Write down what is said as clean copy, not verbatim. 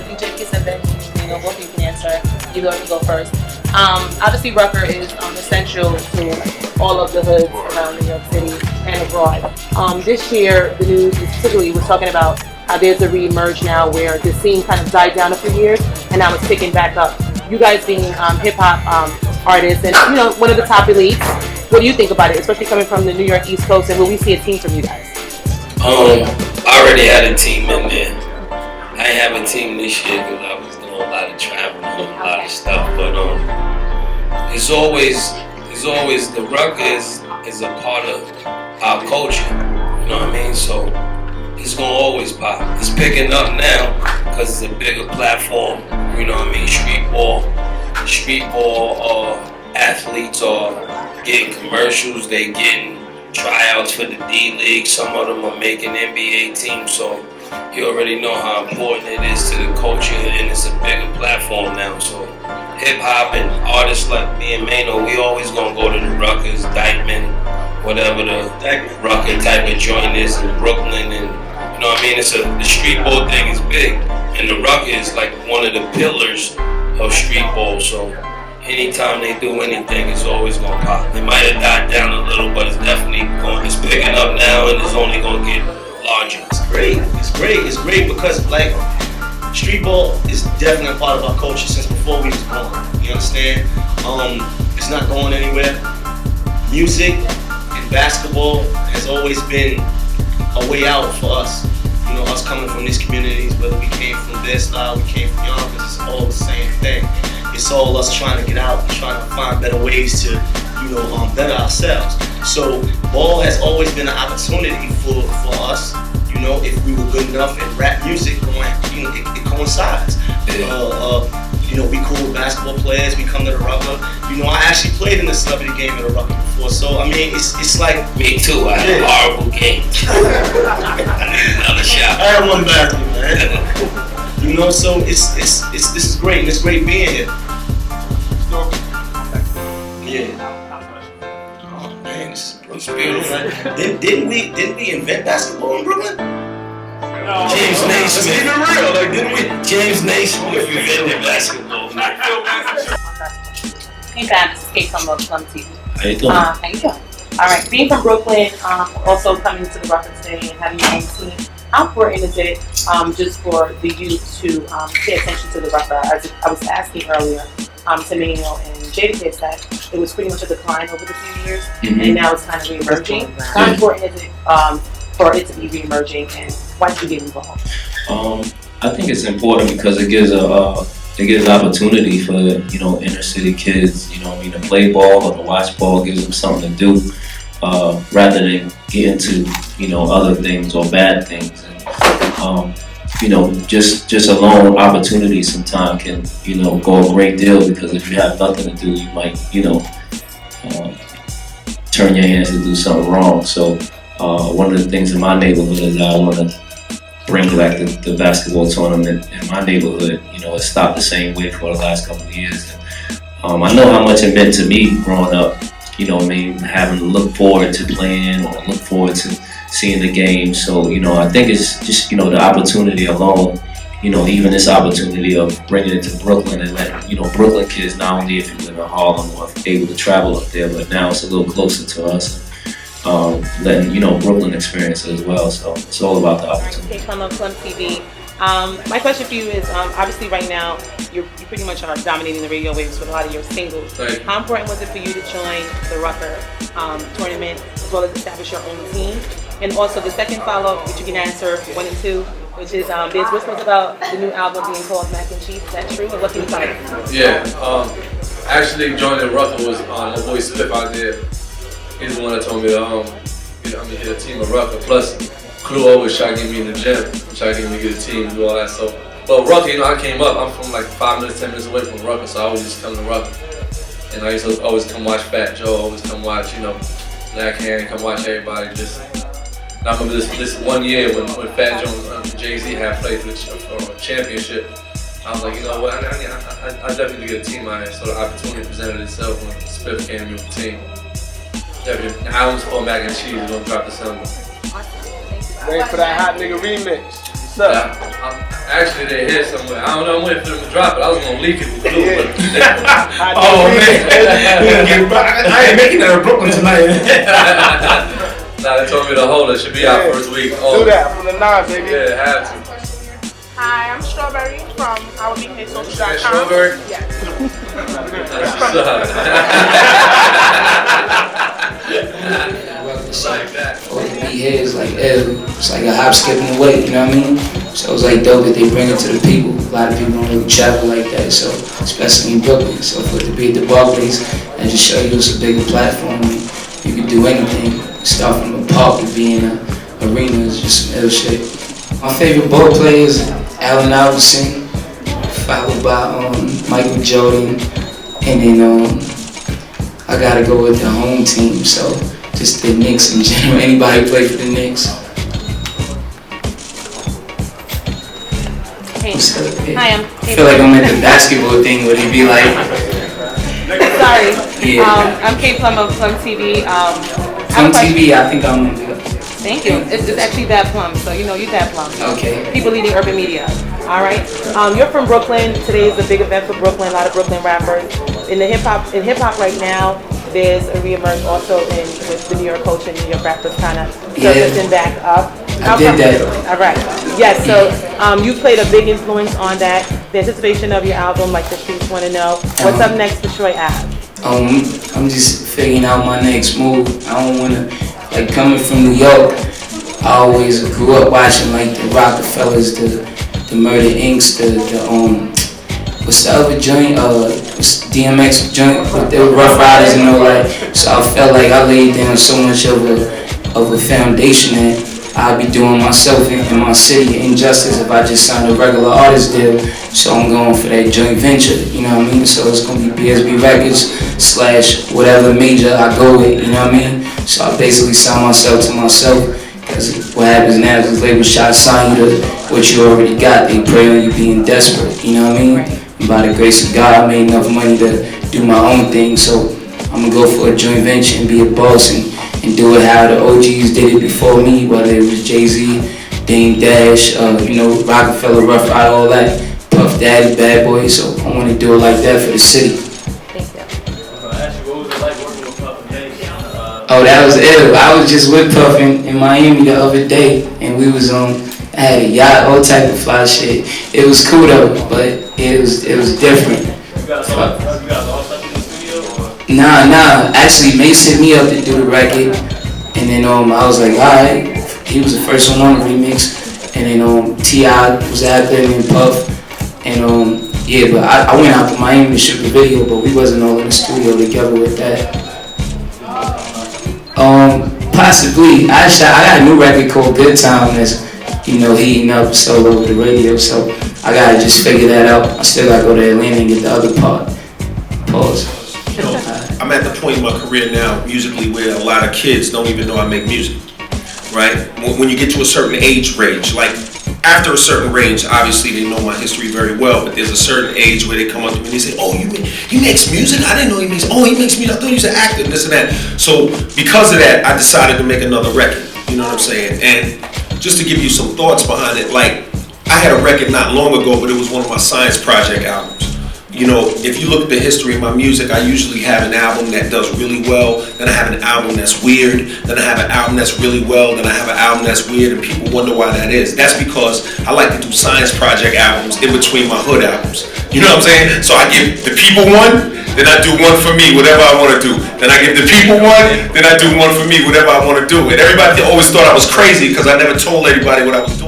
with you, Jake, and then both of you can answer. Either of you go first. Obviously, Rucker is essential to all of the hoods around New York City and abroad. This year, the news particularly was talking about how there's a re-emerge now where the scene kind of died down a few years and now it's picking back up. You guys being hip-hop artists and one of the top elites, what do you think about it, especially coming from the New York East Coast, and will we see a team from you guys? I already had a team in there. I ain't have a team this year because I was doing a lot of traveling and a lot of stuff, but it's always the Rucker is a part of our culture, you know what I mean? So it's gonna always pop. It's picking up now because it's a bigger platform, you know what I mean? Street ball athletes are getting commercials, they getting tryouts for the D-League, some of them are making NBA teams, so you already know how important it is to the culture, and it's a bigger platform now. So hip-hop and artists like me and Maino, we always gonna go to the Ruckers, Dykeman, whatever the Rucker type of joint is in Brooklyn, and you know what I mean? The street ball thing is big, and the Rucker is like one of the pillars of street ball, so anytime they do anything, it's always gonna pop. It might have died down a little, but it's definitely it's picking up now, and it's only gonna get larger. It's great because like street ball is definitely a part of our culture since before we was born. You understand? It's not going anywhere. Music and basketball has always been a way out for us. You know, us coming from these communities, whether we came from their style, we came from Yonkers, it's all the same thing. It's all us trying to get out and trying to find better ways to, better ourselves. So ball has always been an opportunity for us. If we were good enough in rap music, it coincides. We cool with basketball players. We come to the Rucker. I actually played in the celebrity game at the Rucker before. So I mean, it's like me too. I had a horrible game. I need another shot. I had one back, man. So this is great, and it's great being here. Yeah. Oh man, this is beautiful. Didn't we invent basketball in Brooklyn? No. James Naismith. Let's keep it real. Like, didn't we? James Naismith invented basketball. Hey fam, this is Kaye from Plum TV. How you doing? How you doing? All right, being from Brooklyn, also coming to the Rucker today and having your own team, how important is it just for the youth to pay attention to the Rucker? As I was asking earlier to Maino and Jada, that it was pretty much a decline over the few years, and now it's kind of re-emerging. How important is it for it to be re-emerging, and why did you get involved? I think it's important because it gives opportunity for inner city kids, to play ball or to watch ball. Gives them something to do rather than get into other things or bad things. And just a lone opportunity sometimes can go a great deal, because if you have nothing to do, you might turn your hands to do something wrong. So one of the things in my neighborhood is I want to bring back the basketball tournament in my neighborhood. It stopped the same way for the last couple of years. And, I know how much it meant to me growing up, having to look forward to playing or look forward to seeing the game. So, I think it's just, the opportunity alone, even this opportunity of bringing it to Brooklyn and letting, Brooklyn kids, not only if you live in Harlem or able to travel up there, but now it's a little closer to us. Letting Brooklyn experience it as well, so it's all about the opportunity. Plum TV. My question for you is, obviously right now you pretty much are dominating the radio waves with a lot of your singles. Right. How important was it for you to join the Rucker tournament as well as establish your own team? And also the second follow-up, which you can answer 1 and 2, which is there's whispers about the new album being called Mac and Cheese. Is that true? Or what can you tell me? Yeah. Actually joining Rucker was my boy Swift out there. He's the one that told me to get a team of Rucker. Plus, Clue always tried to get me in the gym, tried to get me to get a team, do all that stuff. But Rucker, I came up. I'm from like 5 minutes, 10 minutes away from Rucker, so I always just come to Rucker. And I used to always come watch Fat Joe, always come watch, Black Hand, come watch everybody. And I remember this one year when Fat Joe and Jay-Z had played for the championship. I was like, you know what, I definitely need to get a team out here. So the opportunity presented itself when Spiff came to me with the team. The album's called Mac and Cheese. We're gonna drop December. Awesome. Thank you. Wait for that hot nigga remix. What's up? Yeah, Actually, they're here somewhere. I don't know. I'm waiting for them to drop it. I was gonna leak it with Blue. Oh man, I ain't making that in Brooklyn tonight. Nah, they told me to hold it. Should be out first week. Oh. Do that from the 9, baby. Yeah, have to. Hi, I'm Strawberry from OurBeHateSocial.com. Strawberry? Yes. That's what's up. Like that. Or to be here is like Elle. It's like a hop, skip, and away, you know what I mean? So it's like dope that they bring it to the people. A lot of people don't really travel like that, so especially in Brooklyn. So for it to be at the Barclays and just show you it's a bigger platform, you can do anything. Start from a park to be in an arena is just some ill shit. My favorite ball player is Allen Iverson, followed by Michael Jordan, and then I gotta go with the home team, so just the Knicks in general. Anybody who play for the Knicks. Hey. Yeah. Hi, I'm I feel like I'm at the basketball thing where they be like, sorry. Yeah. I'm ThatPlum of Plum TV. on TV, I think I'm Thank you. It's actually ThatPlum, so you know you ThatPlum. okay. People leading urban media. All right. You're from Brooklyn. Today is a big event for Brooklyn. A lot of Brooklyn rappers. In hip hop right now, there's a reemerge also with the New York culture, New York rappers kind of surfacing back up. I did that. All right. Yes. So you played a big influence on that. The anticipation of your album, like the streets want to know. What's up next for Troy Ave? I'm just figuring out my next move. I don't wanna, like, coming from New York, I always grew up watching like the Rockefellers, the Murder Incs, what's the other joint? DMX joint with the Rough Riders and all that. So I felt like I laid down so much of a foundation that I'd be doing myself in my city injustice if I just signed a regular artist deal. So I'm going for that joint venture, you know what I mean? So it's gonna be BSB Records / whatever major I go with, you know what I mean? So I basically sign myself to myself, because what happens now is labels try to sign you to what you already got. They prey on you being desperate, you know what I mean? And by the grace of God, I made enough money to do my own thing, so I'm gonna go for a joint venture and be a boss and do it how the OGs did it before me, whether it was Jay-Z, Dame Dash, Rockefeller, Rough Rider, all that, Puff Daddy, Bad Boy, so I want to do it like that for the city. Thank you. Oh, that was ill. I was just with Puff in Miami the other day, and we was I had a yacht, all type of fly shit. It was cool though, but it was different. You guys all stuck in the studio? Nah. Actually, Mace hit me up to do the record, and then I was like, alright. He was the first one on the remix, and then T.I. was out there, and Puff, and yeah. But I went out to Miami to shoot the video, but we wasn't all in the studio together with that. Possibly. I got a new record called Good Time that's heating up solo over the radio, so I gotta just figure that out. I still gotta go to Atlanta and get the other part. Pause. I'm at the point in my career now, musically, where a lot of kids don't even know I make music, right? When you get to a certain age range, like after a certain range, obviously they know my history very well, but there's a certain age where they come up to me and they say, oh, he makes music? I didn't know he makes, he makes music, I thought he was an actor, this and that. So because of that, I decided to make another record, you know what I'm saying? And just to give you some thoughts behind it, like I had a record not long ago, but it was one of my science project albums. You know, if you look at the history of my music, I usually have an album that does really well, then I have an album that's weird, then I have an album that's really well, then I have an album that's weird, and people wonder why that is. That's because I like to do science project albums in between my hood albums. You know what I'm saying? So I give the people one, then I do one for me, whatever I want to do. Then I give the people one, then I do one for me, whatever I want to do. And everybody always thought I was crazy because I never told anybody what I was doing.